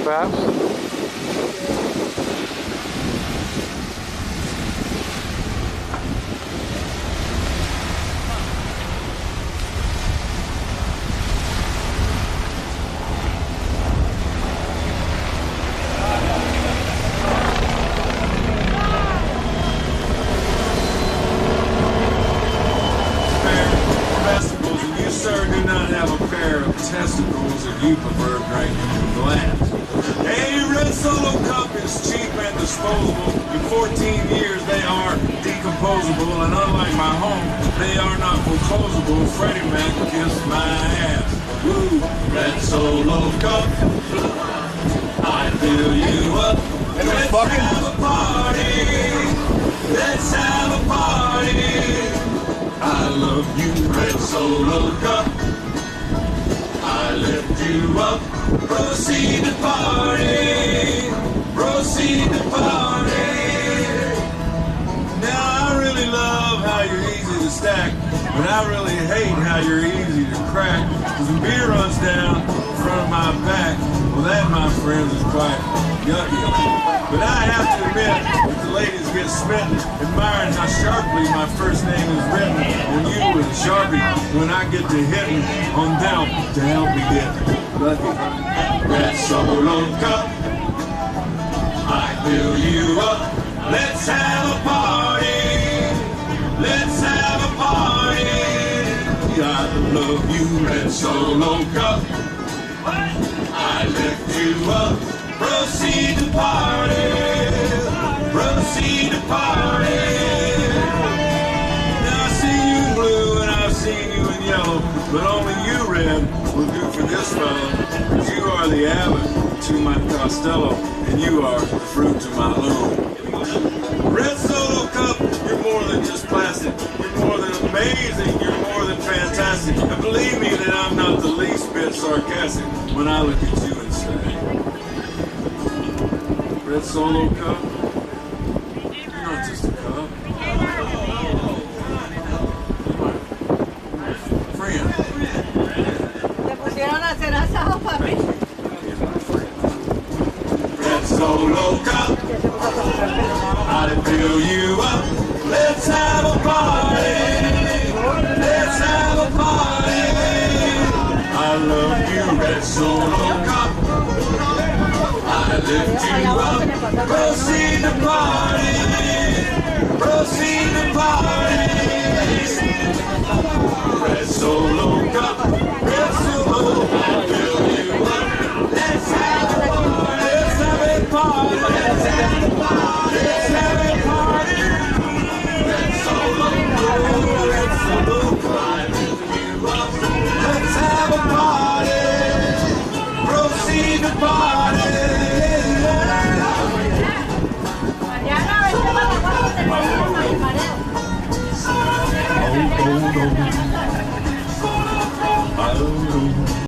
fast. Testicles if you prefer drinking from glass. Hey, Red Solo Cup is cheap and disposable. In 14 years they are decomposable, and unlike my home, they are not foreclosable. Freddie Mac kissed my ass. Woo! Red Solo Cup, I fill you up. Let's have a party. Let's have a party. I love you, Red Solo Cup. I lift you up, proceed to party, proceed to party. Now I really love how you're easy to stack, but I really hate how you're easy to crack. Cause when beer runs down in front of my back, well that, my friends, is quite yucky. But I have to admit that the ladies get smitten, admiring how sharply my first name is written on you with a Sharpie when I get to hitting on them to help me get lucky. Red Solo Cup, I fill you up. Let's have a party. Let's have a party. I love you, Red Solo Cup. I lift you up. Proceed to party. Proceed to party. Now I see you in blue and I've seen you in yellow, but only you, Red, will do for this fellow. Cause you are the Abbott to my Costello, and you are the fruit to my loom. Red Solo Cup, you're more than just plastic. You're more than amazing. You're more than fantastic. And believe me that I'm not the least bit sarcastic when I look at you and say, Red Solo Cup, you're not just a cup. Friend. Red Solo Cup, I fill you up. Let's have a party. Let's have a party. I love you, Red Solo Cup. I lift you up, proceed to party.